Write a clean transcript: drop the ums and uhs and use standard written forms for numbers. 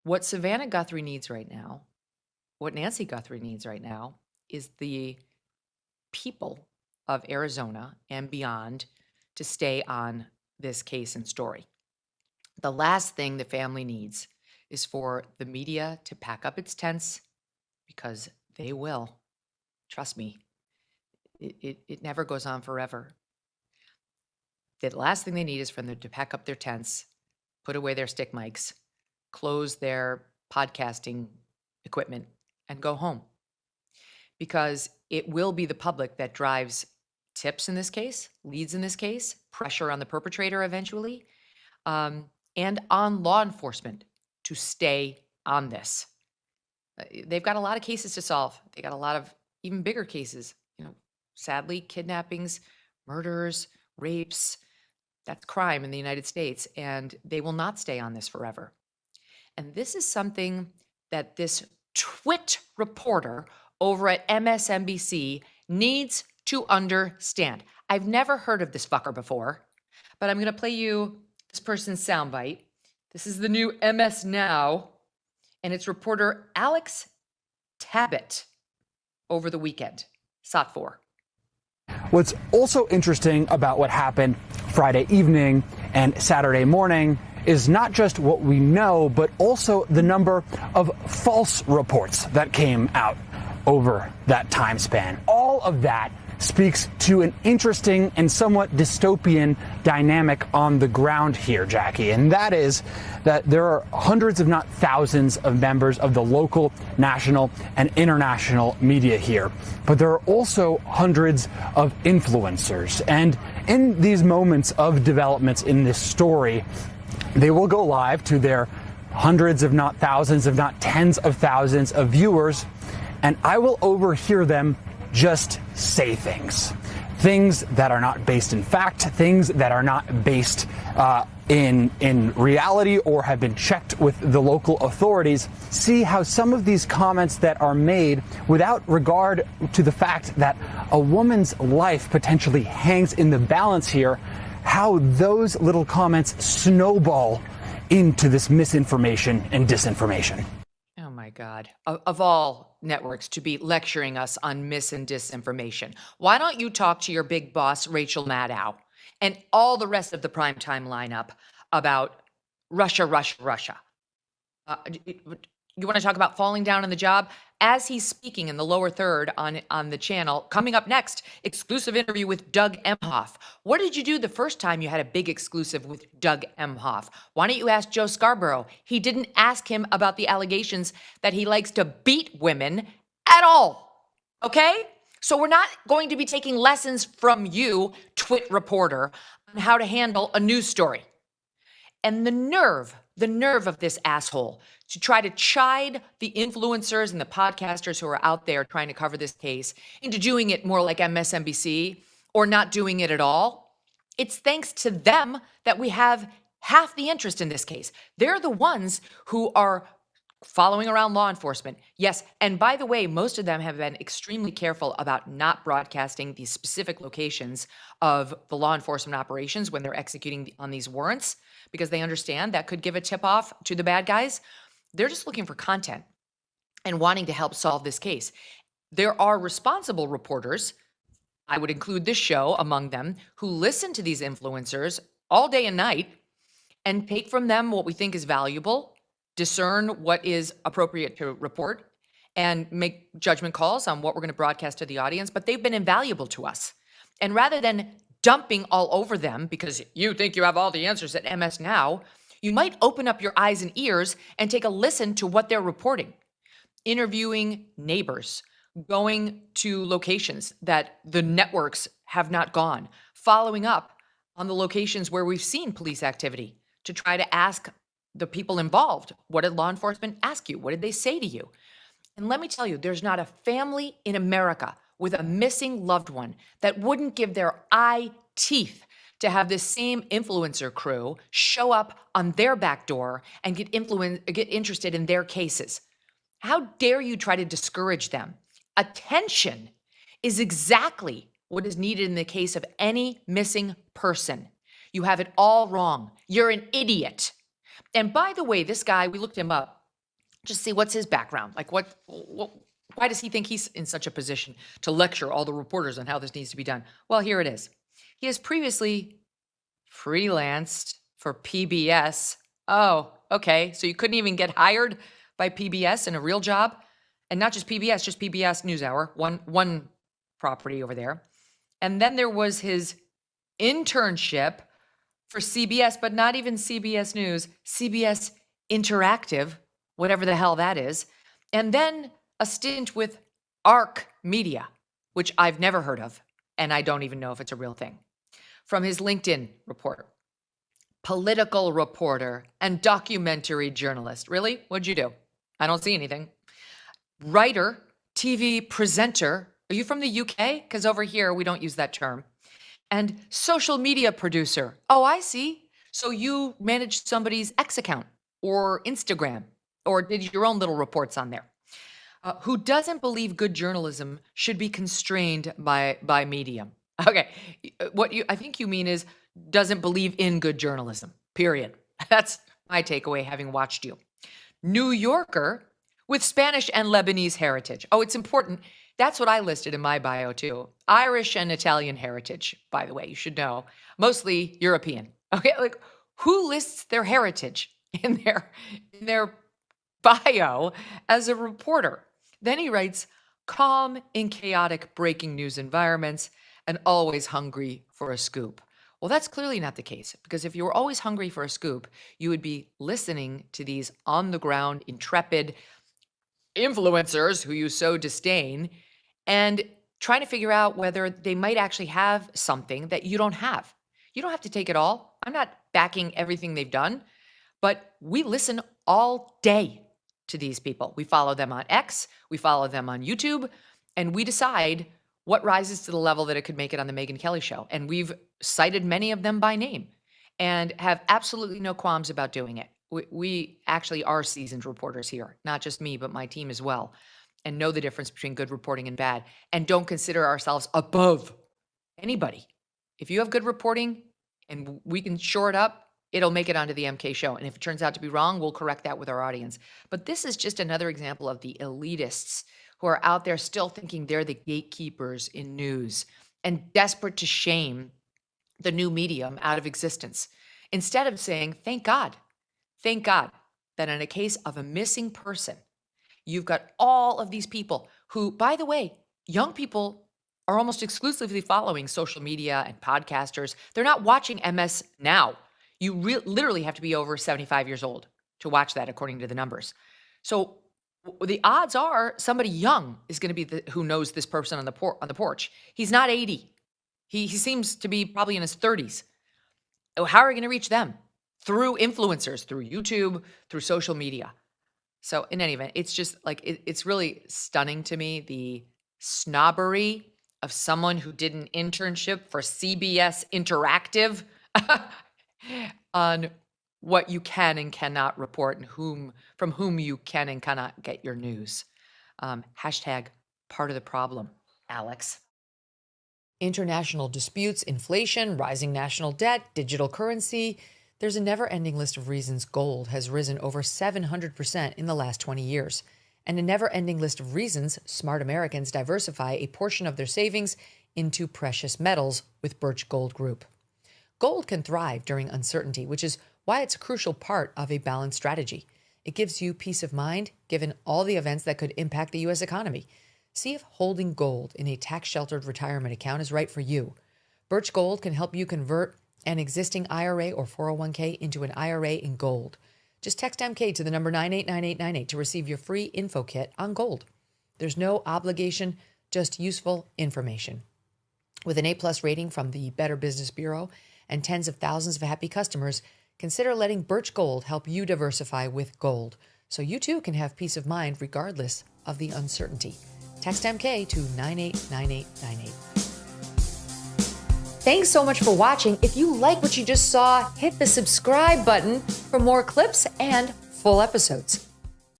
What Savannah Guthrie needs right now, what Nancy Guthrie needs right now, is the people of Arizona and beyond to stay on this case and story. The last thing the family needs is for the media to pack up its tents, because they will. Trust me, it never goes on forever. The last thing they need is for them to pack up their tents, put away their stick mics, close their podcasting equipment, and go home. Because it will be the public that drives tips in this case, leads in this case, pressure on the perpetrator eventually, and on law enforcement to stay on this. They've got a lot of cases to solve. They got a lot of even bigger cases, sadly, kidnappings, murders, rapes. That's crime in the United States, and they will not stay on this forever. And this is something that this twit reporter over at MSNBC needs to understand. I've never heard of this fucker before, but I'm going to play you this person's soundbite. This is the new MS Now, and it's reporter Alex Tabbitt over the weekend. SOT 4. What's also interesting about what happened Friday evening and Saturday morning is not just what we know, but also the number of false reports that came out over that time span. All of that speaks to an interesting and somewhat dystopian dynamic on the ground here, Jackie, and that is that there are hundreds, if not thousands, of members of the local, national, and international media here. But there are also hundreds of influencers. And in these moments of developments in this story, they will go live to their hundreds, if not thousands, if not tens of thousands of viewers, and I will overhear them just say things that are not based in fact, things that are not based in reality or have been checked with the local authorities. See how some of these comments that are made without regard to the fact that a woman's life potentially hangs in the balance here, how those little comments snowball into this misinformation and disinformation. Oh my God. Of all networks to be lecturing us on mis and disinformation, why don't you talk to your big boss, Rachel Maddow, and all the rest of the primetime lineup about Russia, Russia, Russia? You want to talk about falling down on the job? As he's speaking in the lower third on the channel, coming up next, exclusive interview with Doug Emhoff. What did you do the first time you had a big exclusive with Doug Emhoff? Why don't you ask Joe Scarborough? He didn't ask him about the allegations that he likes to beat women at all. Okay? So we're not going to be taking lessons from you, twit reporter, on how to handle a news story. And the nerve of this asshole to try to chide the influencers and the podcasters who are out there trying to cover this case into doing it more like MSNBC or not doing it at all. It's thanks to them that we have half the interest in this case. They're the ones who are following around law enforcement. Yes, and by the way, most of them have been extremely careful about not broadcasting the specific locations of the law enforcement operations when they're executing on these warrants, because they understand that could give a tip off to the bad guys. They're just looking for content and wanting to help solve this case. There are responsible reporters, I would include this show among them, who listen to these influencers all day and night and take from them what we think is valuable, discern what is appropriate to report, and make judgment calls on what we're going to broadcast to the audience. But they've been invaluable to us. And rather than dumping all over them because you think you have all the answers at MS Now, you might open up your eyes and ears and take a listen to what they're reporting. Interviewing neighbors, going to locations that the networks have not gone, following up on the locations where we've seen police activity to try to ask the people involved, what did law enforcement ask you? What did they say to you? And let me tell you, there's not a family in America with a missing loved one that wouldn't give their eye teeth to have this same influencer crew show up on their back door and get interested in their cases. How dare you try to discourage them? Attention is exactly what is needed in the case of any missing person. You have it all wrong. You're an idiot. And by the way, this guy, we looked him up. Just see what's his background. Like why does he think he's in such a position to lecture all the reporters on how this needs to be done? Well, here it is. He has previously freelanced for PBS. Oh, okay. So you couldn't even get hired by PBS in a real job? And not just PBS, just PBS NewsHour, one property over there. And then there was his internship for CBS, but not even CBS News, CBS Interactive, whatever the hell that is. And then a stint with ARC Media, which I've never heard of, and I don't even know if it's a real thing. From his LinkedIn report, political reporter and documentary journalist. Really? What'd you do? I don't see anything. Writer, TV presenter. Are you from the UK? Because over here, we don't use that term. And social media producer. Oh, I see. So you managed somebody's X account or Instagram or did your own little reports on there. Who doesn't believe good journalism should be constrained by medium. Okay, I think you mean is doesn't believe in good journalism, period. That's my takeaway having watched you. New Yorker with Spanish and Lebanese heritage. Oh, it's important. That's what I listed in my bio too. Irish and Italian heritage, by the way, you should know. Mostly European. Okay, like who lists their heritage in their bio as a reporter? Then he writes, calm in chaotic breaking news environments and always hungry for a scoop. Well, that's clearly not the case, because if you were always hungry for a scoop, you would be listening to these on-the-ground, intrepid influencers who you so disdain and trying to figure out whether they might actually have something that you don't have. You don't have to take it all. I'm not backing everything they've done, but we listen all day to these people. We follow them on X, we follow them on YouTube, and we decide what rises to the level that it could make it on the Megyn Kelly show. And we've cited many of them by name and have absolutely no qualms about doing it. We actually are seasoned reporters here, not just me, but my team as well, and know the difference between good reporting and bad, and don't consider ourselves above anybody. If you have good reporting and we can shore it up, it'll make it onto the MK show. And if it turns out to be wrong, we'll correct that with our audience. But this is just another example of the elitists who are out there still thinking they're the gatekeepers in news and desperate to shame the new medium out of existence. Instead of saying, thank God that in a case of a missing person, you've got all of these people who, by the way, young people are almost exclusively following social media and podcasters. They're not watching MS now. You literally have to be over 75 years old to watch that, according to the numbers. So the odds are somebody young is going to be who knows this person on the porch. He's not 80. He seems to be probably in his 30s. How are we going to reach them? Through influencers, through YouTube, through social media. So in any event, it's just like, it's really stunning to me, the snobbery of someone who did an internship for CBS Interactive on what you can and cannot report and from whom you can and cannot get your news. Hashtag part of the problem, Alex. International disputes, inflation, rising national debt, digital currency. There's a never-ending list of reasons gold has risen over 700% in the last 20 years, and a never-ending list of reasons smart Americans diversify a portion of their savings into precious metals with Birch Gold Group. Gold can thrive during uncertainty, which is why it's a crucial part of a balanced strategy. It gives you peace of mind, given all the events that could impact the U.S. economy. See if holding gold in a tax-sheltered retirement account is right for you. Birch Gold can help you convert an existing IRA or 401k into an IRA in gold. Just text MK to the number 989898 to receive your free info kit on gold. There's no obligation, just useful information. With an A+ rating from the Better Business Bureau and tens of thousands of happy customers, consider letting Birch Gold help you diversify with gold, so you too can have peace of mind regardless of the uncertainty. Text MK to 989898. Thanks so much for watching. If you like what you just saw, hit the subscribe button for more clips and full episodes.